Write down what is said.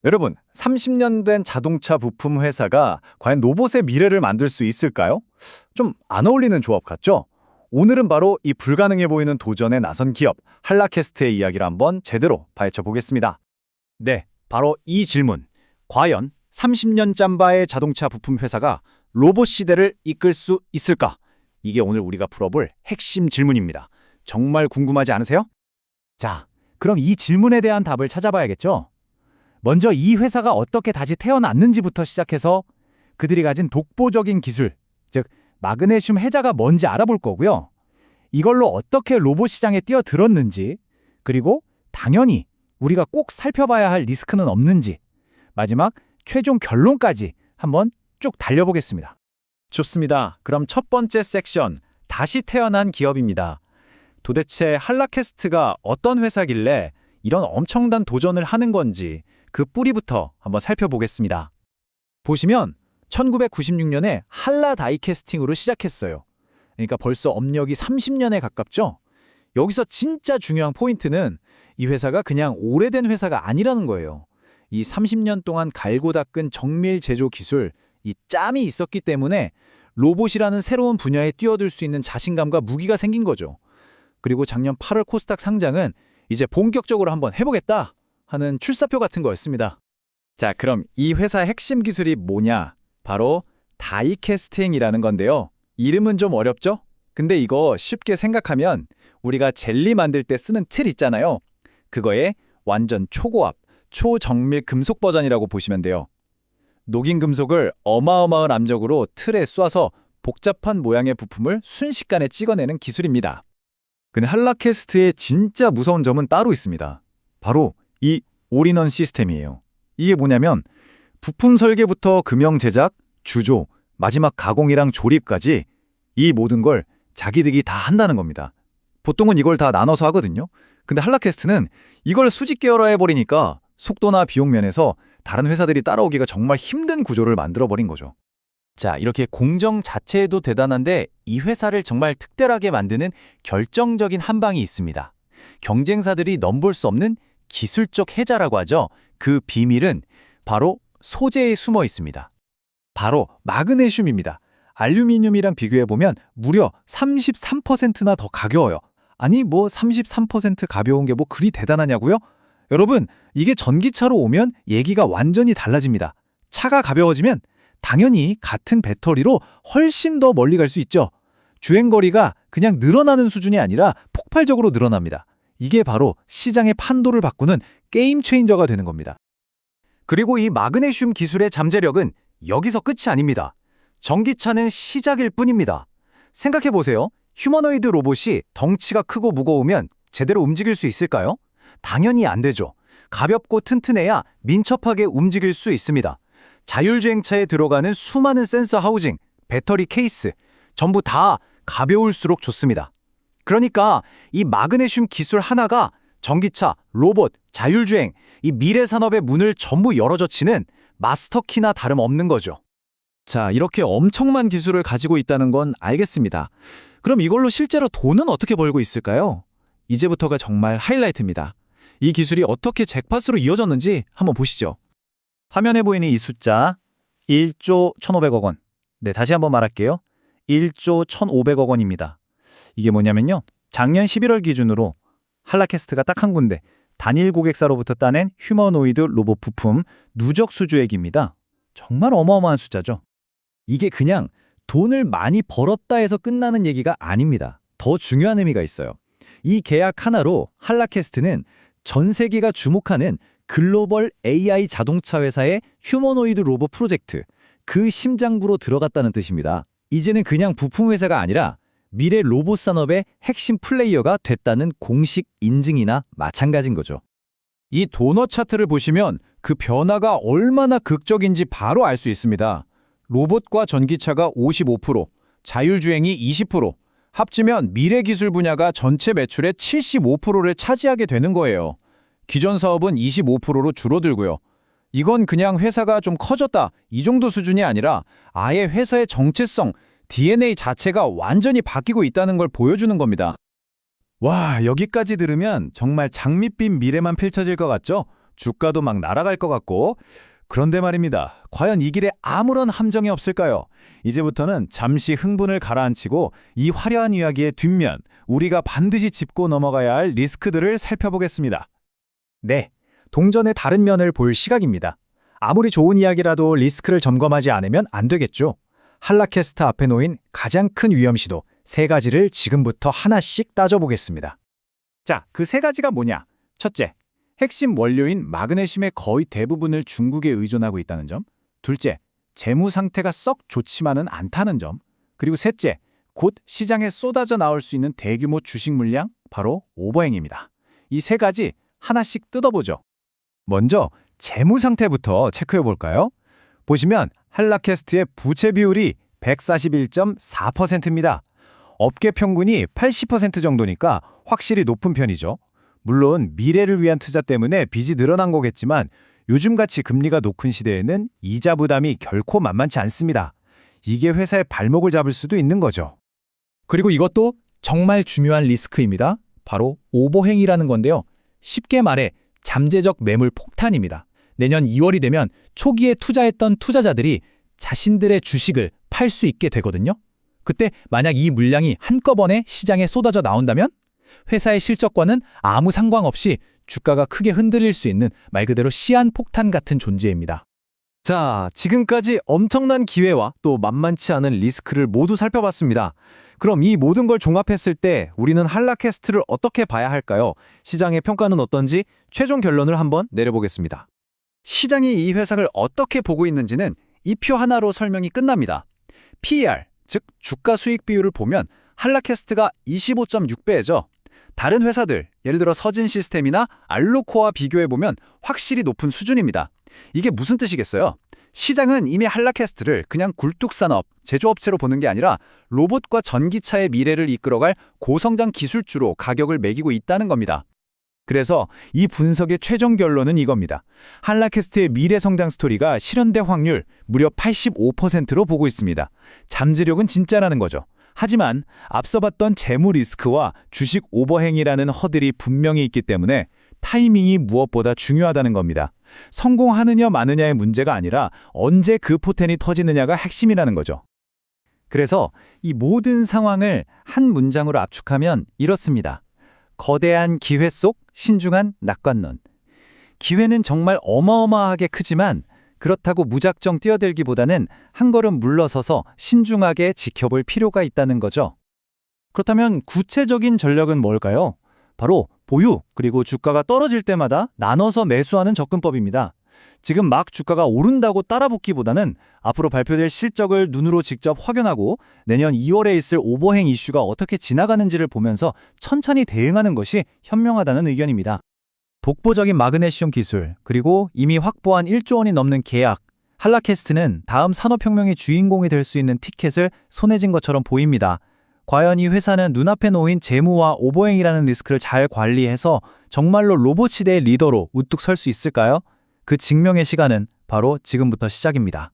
여러분, 30년 된 자동차 부품 회사가 과연 로봇의 미래를 만들 수 있을까요? 좀 안 어울리는 조합 같죠? 오늘은 바로 이 불가능해 보이는 도전에 나선 기업 한라캐스트의 이야기를 한번 제대로 파헤쳐 보겠습니다. 네, 바로 이 질문. 과연 30년 짬바의 자동차 부품 회사가 로봇 시대를 이끌 수 있을까? 이게 오늘 우리가 풀어볼 핵심 질문입니다. 정말 궁금하지 않으세요? 자, 그럼 이 질문에 대한 답을 찾아봐야겠죠? 먼저 이 회사가 어떻게 다시 태어났는지부터 시작해서 그들이 가진 독보적인 기술, 즉 마그네슘 해자가 뭔지 알아볼 거고요. 이걸로 어떻게 로봇 시장에 뛰어들었는지, 그리고 당연히 우리가 꼭 살펴봐야 할 리스크는 없는지, 마지막 최종 결론까지 한번 쭉 달려보겠습니다. 좋습니다. 그럼 첫 번째 섹션, 다시 태어난 기업입니다. 도대체 한라캐스트가 어떤 회사길래 이런 엄청난 도전을 하는 건지 그 뿌리부터 한번 살펴보겠습니다. 보시면 1996년에 한라 다이캐스팅으로 시작했어요. 그러니까 벌써 업력이 30년에 가깝죠? 여기서 진짜 중요한 포인트는 이 회사가 그냥 오래된 회사가 아니라는 거예요. 이 30년 동안 갈고 닦은 정밀 제조 기술, 이 짬이 있었기 때문에 로봇이라는 새로운 분야에 뛰어들 수 있는 자신감과 무기가 생긴 거죠. 그리고 작년 8월 코스닥 상장은 이제 본격적으로 한번 해보겠다 하는 출사표 같은 거였습니다. 자, 그럼 이 회사 핵심 기술이 뭐냐? 바로 다이캐스팅이라는 건데요. 이름은 좀 어렵죠? 근데 이거 쉽게 생각하면 우리가 젤리 만들 때 쓰는 틀 있잖아요. 그거의 완전 초고압, 초정밀 금속 버전이라고 보시면 돼요. 녹인 금속을 어마어마한 압력으로 틀에 쏴서 복잡한 모양의 부품을 순식간에 찍어내는 기술입니다. 근데 한라캐스트의 진짜 무서운 점은 따로 있습니다. 바로 이 올인원 시스템이에요. 이게 뭐냐면 부품 설계부터 금형 제작, 주조, 마지막 가공이랑 조립까지 이 모든 걸 자기들이 다 한다는 겁니다. 보통은 이걸 다 나눠서 하거든요. 근데 한라캐스트는 이걸 수직 계열화 해버리니까 속도나 비용 면에서 다른 회사들이 따라오기가 정말 힘든 구조를 만들어버린 거죠. 자, 이렇게 공정 자체에도 대단한데 이 회사를 정말 특별하게 만드는 결정적인 한 방이 있습니다. 경쟁사들이 넘볼 수 없는 기술적 해자라고 하죠. 그 비밀은 바로 소재에 숨어 있습니다. 바로 마그네슘입니다. 알루미늄이랑 비교해보면 무려 33%나 더 가벼워요. 아니 뭐 33% 가벼운 게 뭐 그리 대단하냐고요? 여러분, 이게 전기차로 오면 얘기가 완전히 달라집니다. 차가 가벼워지면 당연히 같은 배터리로 훨씬 더 멀리 갈 수 있죠. 주행거리가 그냥 늘어나는 수준이 아니라 폭발적으로 늘어납니다. 이게 바로 시장의 판도를 바꾸는 게임 체인저가 되는 겁니다. 그리고 이 마그네슘 기술의 잠재력은 여기서 끝이 아닙니다. 전기차는 시작일 뿐입니다. 생각해보세요. 휴머노이드 로봇이 덩치가 크고 무거우면 제대로 움직일 수 있을까요? 당연히 안 되죠. 가볍고 튼튼해야 민첩하게 움직일 수 있습니다. 자율주행차에 들어가는 수많은 센서 하우징, 배터리 케이스, 전부 다 가벼울수록 좋습니다. 그러니까 이 마그네슘 기술 하나가 전기차, 로봇, 자율주행, 이 미래 산업의 문을 전부 열어젖히는 마스터키나 다름없는 거죠. 자, 이렇게 엄청난 기술을 가지고 있다는 건 알겠습니다. 그럼 이걸로 실제로 돈은 어떻게 벌고 있을까요? 이제부터가 정말 하이라이트입니다. 이 기술이 어떻게 잭팟으로 이어졌는지 한번 보시죠. 화면에 보이는 이 숫자 1조 1,500억 원. 네, 다시 한번 말할게요. 1조 1,500억 원입니다. 이게 뭐냐면요. 작년 11월 기준으로 한라캐스트가 딱 한 군데 단일 고객사로부터 따낸 휴머노이드 로봇 부품 누적 수주액입니다. 정말 어마어마한 숫자죠. 이게 그냥 돈을 많이 벌었다 해서 끝나는 얘기가 아닙니다. 더 중요한 의미가 있어요. 이 계약 하나로 한라캐스트는 전 세계가 주목하는 글로벌 AI 자동차 회사의 휴머노이드 로봇 프로젝트, 그 심장부로 들어갔다는 뜻입니다. 이제는 그냥 부품 회사가 아니라 미래 로봇 산업의 핵심 플레이어가 됐다는 공식 인증이나 마찬가지인 거죠. 이 도넛 차트를 보시면 그 변화가 얼마나 극적인지 바로 알 수 있습니다. 로봇과 전기차가 55%, 자율주행이 20%, 합치면 미래 기술 분야가 전체 매출의 75%를 차지하게 되는 거예요. 기존 사업은 25%로 줄어들고요. 이건 그냥 회사가 좀 커졌다 이 정도 수준이 아니라 아예 회사의 정체성, DNA 자체가 완전히 바뀌고 있다는 걸 보여주는 겁니다. 와, 여기까지 들으면 정말 장밋빛 미래만 펼쳐질 것 같죠? 주가도 막 날아갈 것 같고. 그런데 말입니다. 과연 이 길에 아무런 함정이 없을까요? 이제부터는 잠시 흥분을 가라앉히고 이 화려한 이야기의 뒷면, 우리가 반드시 짚고 넘어가야 할 리스크들을 살펴보겠습니다. 네, 동전의 다른 면을 볼 시각입니다. 아무리 좋은 이야기라도 리스크를 점검하지 않으면 안 되겠죠. 한라캐스트 앞에 놓인 가장 큰 위험시도 3가지를 지금부터 하나씩 따져보겠습니다. 자, 그 3가지가 뭐냐? 첫째, 핵심 원료인 마그네슘의 거의 대부분을 중국에 의존하고 있다는 점. 둘째, 재무 상태가 썩 좋지만은 않다는 점. 그리고 셋째, 곧 시장에 쏟아져 나올 수 있는 대규모 주식 물량, 바로 오버행입니다. 이 3가지 하나씩 뜯어보죠. 먼저 재무 상태부터 체크해 볼까요? 보시면 한라캐스트의 부채 비율이 141.4%입니다. 업계 평균이 80% 정도니까 확실히 높은 편이죠. 물론 미래를 위한 투자 때문에 빚이 늘어난 거겠지만 요즘같이 금리가 높은 시대에는 이자 부담이 결코 만만치 않습니다. 이게 회사의 발목을 잡을 수도 있는 거죠. 그리고 이것도 정말 중요한 리스크입니다. 바로 오버행이라는 건데요. 쉽게 말해 잠재적 매물 폭탄입니다. 내년 2월이 되면 초기에 투자했던 투자자들이 자신들의 주식을 팔 수 있게 되거든요. 그때 만약 이 물량이 한꺼번에 시장에 쏟아져 나온다면 회사의 실적과는 아무 상관없이 주가가 크게 흔들릴 수 있는 말 그대로 시한폭탄 같은 존재입니다. 자, 지금까지 엄청난 기회와 또 만만치 않은 리스크를 모두 살펴봤습니다. 그럼 이 모든 걸 종합했을 때 우리는 한라캐스트를 어떻게 봐야 할까요? 시장의 평가는 어떤지 최종 결론을 한번 내려보겠습니다. 시장이 이 회사를 어떻게 보고 있는지는 이 표 하나로 설명이 끝납니다. PER, 즉 주가 수익 비율을 보면 한라캐스트가 25.6배죠. 다른 회사들, 예를 들어 서진 시스템이나 알로코와 비교해보면 확실히 높은 수준입니다. 이게 무슨 뜻이겠어요? 시장은 이미 한라캐스트를 그냥 굴뚝산업, 제조업체로 보는 게 아니라 로봇과 전기차의 미래를 이끌어갈 고성장 기술주로 가격을 매기고 있다는 겁니다. 그래서 이 분석의 최종 결론은 이겁니다. 한라캐스트의 미래 성장 스토리가 실현될 확률 무려 85%로 보고 있습니다. 잠재력은 진짜라는 거죠. 하지만 앞서 봤던 재무 리스크와 주식 오버행이라는 허들이 분명히 있기 때문에 타이밍이 무엇보다 중요하다는 겁니다. 성공하느냐 마느냐의 문제가 아니라 언제 그 포텐이 터지느냐가 핵심이라는 거죠. 그래서 이 모든 상황을 한 문장으로 압축하면 이렇습니다. 거대한 기회 속 신중한 낙관론. 기회는 정말 어마어마하게 크지만 그렇다고 무작정 뛰어들기보다는 한 걸음 물러서서 신중하게 지켜볼 필요가 있다는 거죠. 그렇다면 구체적인 전략은 뭘까요? 바로 보유, 그리고 주가가 떨어질 때마다 나눠서 매수하는 접근법입니다. 지금 막 주가가 오른다고 따라붙기보다는 앞으로 발표될 실적을 눈으로 직접 확인하고 내년 2월에 있을 오버행 이슈가 어떻게 지나가는지를 보면서 천천히 대응하는 것이 현명하다는 의견입니다. 독보적인 마그네슘 기술, 그리고 이미 확보한 1조 원이 넘는 계약, 한라캐스트는 다음 산업혁명의 주인공이 될 수 있는 티켓을 손에 쥔 것처럼 보입니다. 과연 이 회사는 눈앞에 놓인 재무와 오버행이라는 리스크를 잘 관리해서 정말로 로봇 시대의 리더로 우뚝 설 수 있을까요? 그 증명의 시간은 바로 지금부터 시작입니다.